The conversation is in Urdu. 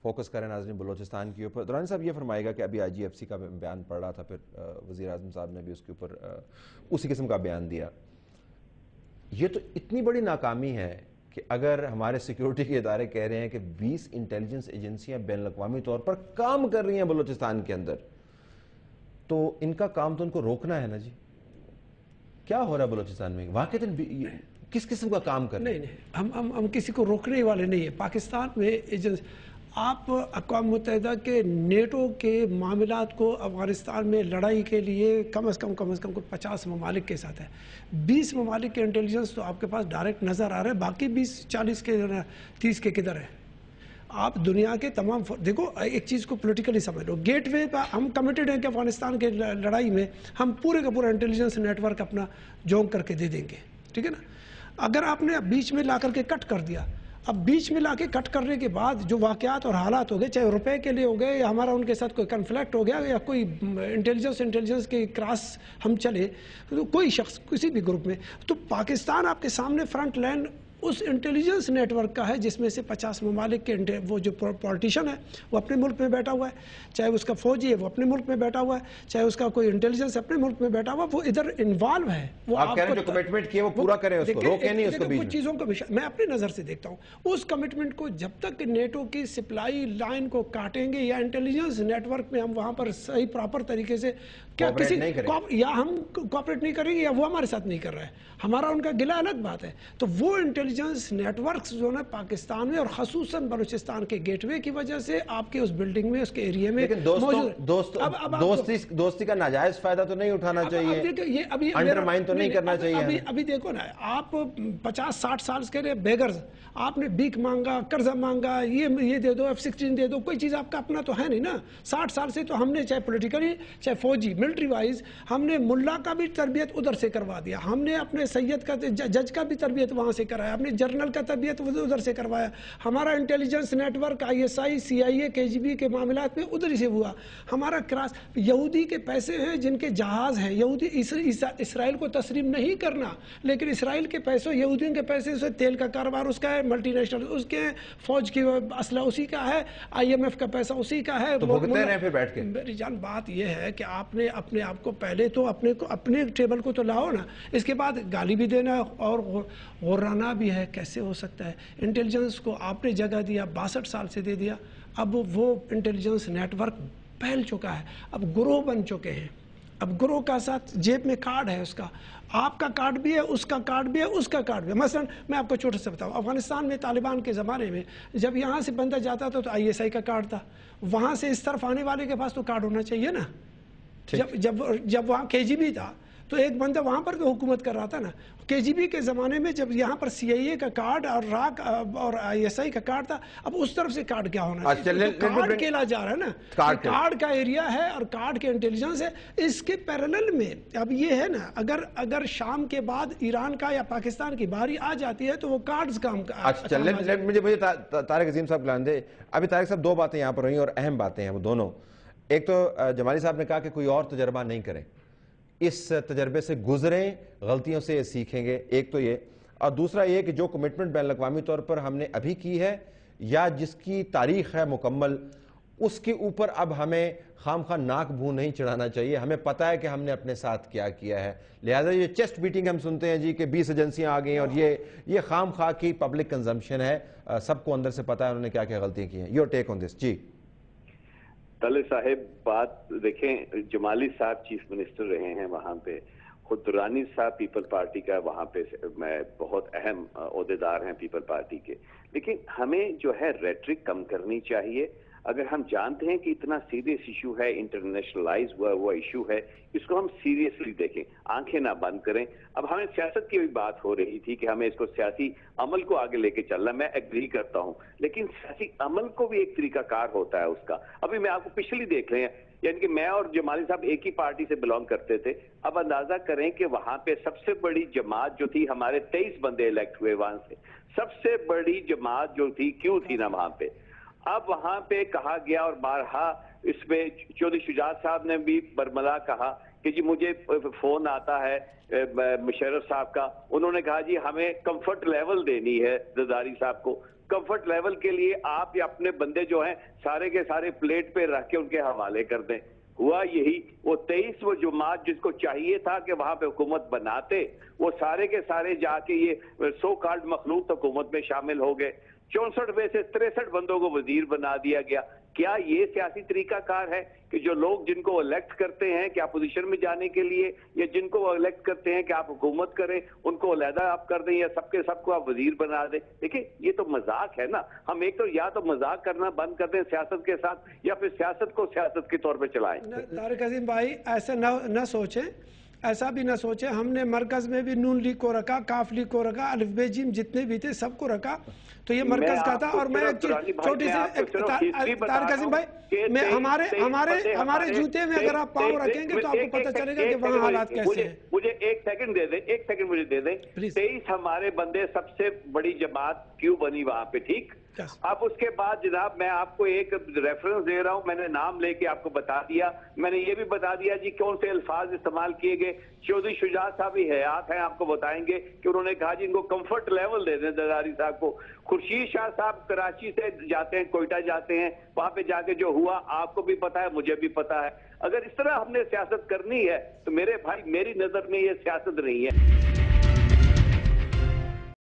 فوکس کریں ناظرین بلوچستان کے اوپر. درانی صاحب یہ فرمائے گا کہ ابھی IGFC کا بیان پڑھ رہا تھا, پھر وزیر اعظم صاحب نے بھی اس کے اوپر اسی قسم کا بیان دیا. یہ تو اتنی بڑی ناکامی ہے کہ اگر ہمارے سیکیورٹی کے ادارے کہہ رہے ہیں کہ 20 انٹیلیجنس ایجنسیاں بین الاقوامی طور پر کام کر رہی ہیں بلوچستان کے اندر, تو ان کا کام تو ان کو روکنا ہے نا جی. کیا ہو رہا ہے بلوچستان میں واقعتاً کس قسم کا کام کر رہے ہیں؟ نہیں, ہم کسی کو روکنے والے نہیں ہیں. پاکستان میں آپ اقوام متحدہ کے نیٹو کے معاملات کو افغانستان میں لڑائی کے لیے کم از کم 50 ممالک کے ساتھ ہے. 20 ممالک کے انٹیلیجنس تو آپ کے پاس ڈائریکٹ نظر آ رہے ہیں, باقی 20-40 کے 30 کے کدھر ہیں؟ آپ دنیا کے تمام دیکھو, ایک چیز کو پولیٹیکلی سمجھ لو. گیٹ وے پر ہم کمیٹڈ ہیں کہ افغانستان کے لڑائی میں ہم پورے کا پورا انٹیلیجنس نیٹ ورک اپنا جونگ کر کے دے دیں گے, ٹھیک ہے نا. اگر آپ نے بیچ میں لا کر کے کٹ کر دیا, اب بیچ میں لا کے کٹ کرنے کے بعد جو واقعات اور حالات ہو گئے, چاہے روپے کے لیے ہو گئے یا ہمارا ان کے ساتھ کوئی کنفلکٹ ہو گیا یا کوئی انٹیلیجنس کے کراس ہم چلے, تو کوئی شخص کسی بھی گروپ میں, تو پاکستان آپ کے سامنے فرنٹ لائن اس انٹیلیجنس نیٹ ورک کا ہے جس میں سے 50 ممالک کے وہ جو پولیٹیشین ہے وہ اپنے ملک میں بیٹھا ہوا ہے, چاہے اس کا فوجی ہے وہ اپنے ملک میں بیٹھا ہوا ہے, چاہے اس کا کوئی انٹیلیجنس اپنے ملک میں بیٹھا ہوا ہے, وہ ادھر انوالو ہے. وہ آپ کہہ رہے ہیں جو کمٹمنٹ کیے وہ پورا کریں, اس کو روکیں نہیں, اس کو بیچ میں. چیزوں کا میں اپنی نظر سے دیکھتا ہوں, اس کمٹمنٹ کو جب تک نیٹو کی سپلائی لائن کو کاٹیں گے یا انٹیلیجنس نیٹ ورک میں ہم وہاں پر صحیح پراپر طریقے سے کیا کسی یا ہم کوآپریٹ نہیں کریں گے یا وہ ہمارے ساتھ نہیں کر رہا ہے, ہمارا ان کا گلہ الگ بات ہے. تو وہ انٹیلیجنس نیٹ ورکس جو ہے پاکستان میں اور خصوصاً بلوچستان کے گیٹ وے کی وجہ سے آپ کے اس بلڈنگ میں, اس کے ایریے میں دوستی کا ناجائز فائدہ تو نہیں اٹھانا چاہیے, انڈرمائن تو نہیں کرنا چاہیے. ابھی دیکھو نا, آپ 50-60 سال کے لیے بیگرز, آپ نے بھیک مانگا, قرضہ مانگا, یہ دے دو, F-16 دے دو, کوئی چیز آپ کا اپنا تو ہے نہیں نا. 60 سال سے تو ہم نے چاہے پولیٹیکلی چاہے فوجی ملٹری وائز ہم نے ملا کا بھی تربیت ادھر سے کروا دیا, ہم نے اپنے سید کا جج کا بھی تربیت وہاں سے کرایا, ہم نے جرنل کا تربیت ادھر سے کروایا. ہمارا intelligence network ISI CIA KGB کے معاملات میں ادھر ہی سے ہوا. ہمارا کراس یہودی کے پیسے ہیں جن کے جہاز ہیں, یہودی اسرائیل کو تسلیم نہیں کرنا, لیکن اسرائیل کے پیسوں یہودیوں کے پیسے سے تیل کا کاروبار اس کا ہے, ملٹی نیشنل اس کے, فوج کی اسلحہ اسی کا ہے, IMF کا پیسہ اسی کا ہے. تو بھگتے رہے پھر بیٹھ کے. میری جان بات یہ ہے کہ آپ نے اپنے آپ کو پہلے تو اپنے ٹیبل کو تو لاؤ نا, اس کے بعد گالی بھی دینا اور غرانا بھی ہے. کیسے ہو سکتا ہے؟ انٹیلیجنس کو آپ نے جگہ دیا, 62 سال سے دے دیا, اب وہ انٹیلیجنس نیٹ ورک پھیل چکا ہے, اب گروہ بن چکے ہیں. اب گروہ کا ساتھ جیب میں کارڈ ہے, اس کا آپ کا کارڈ بھی ہے, اس کا کارڈ بھی ہے, اس کا کارڈ بھی ہے. مثلا میں آپ کو چھوٹا سا بتاؤں, افغانستان میں طالبان کے زمانے میں جب یہاں سے بندہ جاتا تھا تو ISI کا کارڈ تھا, وہاں سے اس طرف آنے والے کے پاس تو کارڈ ہونا چاہیے نا. جب وہاں KGB تھا تو ایک بندہ وہاں پر تو حکومت کر رہا تھا نا. KGB کے زمانے میں جب یہاں پر CIA کا کارڈ اور راک اور ISI کا کارڈ تھا, اب اس طرف سے کارڈ کیا ہونا چاہیے؟ کارڈ کھیلا جا رہا ہے نا, کارڈ کا ایریا ہے اور کارڈ کے انٹیلیجنس ہے. اس کے پیرالل میں اب یہ ہے نا, اگر شام کے بعد ایران کا یا پاکستان کی باری آ جاتی ہے تو وہ کارڈز کام کا. مجھے طارق عظیم صاحب بلان دے. ابھی طارق صاحب دو باتیں یہاں پر ہوئی اور اہم باتیں ہیں وہ دونوں. ایک تو جمالی صاحب نے کہا کہ کوئی اور تجربہ نہیں کریں, اس تجربے سے گزریں, غلطیوں سے اسیکھیں گے. ایک تو یہ, اور دوسرا یہ کہ جو کمٹمنٹ بین الاقوامی طور پر ہم نے ابھی کی ہے یا جس کی تاریخ ہے مکمل, اس کے اوپر اب ہمیں خام خواہ ناک بھو نہیں چڑھانا چاہیے. ہمیں پتہ ہے کہ ہم نے اپنے ساتھ کیا کیا ہے, لہذا یہ چیسٹ بیٹنگ ہم سنتے ہیں جی کہ 20 ایجنسیاں آ گئی ہیں اور یہ خام خواہ کی پبلک کنزمپشن ہے. سب کو اندر سے پتہ ہے انہوں نے کیا کیا غلطیاں کی ہیں. یور ٹیک آن دس. جی طالب صاحب, بات دیکھیں, جمالی صاحب چیف منسٹر رہے ہیں وہاں پہ, خود درانی صاحب پیپل پارٹی کا وہاں پہ میں بہت اہم عہدیدار ہیں پیپل پارٹی کے. لیکن ہمیں جو ہے ریٹرک کم کرنی چاہیے. اگر ہم جانتے ہیں کہ اتنا سیریس ایشو ہے, انٹرنیشنلائز ہوا ایشو ہے, اس کو ہم سیریسلی دیکھیں, آنکھیں نہ بند کریں. اب ہمیں سیاست کی بھی بات ہو رہی تھی کہ ہمیں اس کو سیاسی عمل کو آگے لے کے چلنا, میں ایگری کرتا ہوں, لیکن سیاسی عمل کو بھی ایک طریقہ کار ہوتا ہے اس کا. ابھی میں آپ کو پچھلی دیکھ رہے ہیں, یعنی کہ میں اور جمالی صاحب ایک ہی پارٹی سے بلانگ کرتے تھے. اب اندازہ کریں کہ وہاں پہ سب سے بڑی جماعت جو تھی, ہمارے 23 بندے الیکٹ ہوئے وہاں سے, سب سے بڑی جماعت جو تھی کیوں تھی نا وہاں پہ. اب وہاں پہ کہا گیا اور بارہا اس میں چودھری شجاعت صاحب نے بھی برملا کہا کہ جی مجھے فون آتا ہے مشرف صاحب کا، انہوں نے کہا جی ہمیں کمفرٹ لیول دینی ہے زرداری صاحب کو. کمفرٹ لیول کے لیے آپ یا اپنے بندے جو ہیں سارے کے سارے پلیٹ پہ رکھ کے ان کے حوالے کر دیں. ہوا یہی، وہ 23 وہ جماعت جس کو چاہیے تھا کہ وہاں پہ حکومت بناتے، وہ سارے کے سارے جا کے یہ سو کالڈ مخلوط حکومت میں شامل ہو گئے. 64 میں سے 63 بندوں کو وزیر بنا دیا گیا. کیا یہ سیاسی طریقہ کار ہے کہ جو لوگ جن کو الیکٹ کرتے ہیں کہ اپوزیشن میں جانے کے لیے، یا جن کو الیکٹ کرتے ہیں کہ آپ حکومت کریں، ان کو علیحدہ آپ کر دیں یا سب کے سب کو آپ وزیر بنا دیں؟ دیکھیں یہ تو مذاق ہے نا. ہم ایک تو یا تو مذاق کرنا بند کر دیں سیاست کے ساتھ، یا پھر سیاست کو سیاست کے طور پہ چلائیں. طارق عظیم بھائی ایسا نہ سوچیں، ایسا بھی نہ سوچیں. ہم نے مرکز میں بھی نون لیگ کو رکھا، کاف لیگ کو رکھا، الف بے جیم جتنے بھی تھے سب کو رکھا. تو یہ مرکز کا تھا. اور میں ایک چیز چھوٹی سی، طارق عظیم بھائی، میں ہمارے جوتے میں اگر آپ پاؤں رکھیں گے تو آپ کو پتہ چلے گا کہ وہاں حالات کیسے ہیں. مجھے ایک سیکنڈ دے دیں، ایک سیکنڈ مجھے دے دیں. 23 ہمارے بندے، سب سے بڑی جماعت کیوں بنی وہاں پہ، ٹھیک. اب اس کے بعد جناب میں آپ کو ایک ریفرنس دے رہا ہوں، میں نے نام لے کے آپ کو بتا دیا. میں نے یہ بھی بتا دیا جی کون سے الفاظ استعمال کیے گئے. چودھری شجاعت صاحب بھی حیات ہیں، آپ کو بتائیں گے کہ انہوں نے کہا جی ان کو کمفرٹ لیول دے دیں زرداری صاحب کو. خورشید شاہ صاحب کراچی سے جاتے ہیں، کوئٹہ جاتے ہیں، وہاں پہ جا کے جو ہوا آپ کو بھی پتا ہے، مجھے بھی پتا ہے. اگر اس طرح ہم نے سیاست کرنی ہے تو میرے بھائی میری نظر میں یہ سیاست نہیں ہے.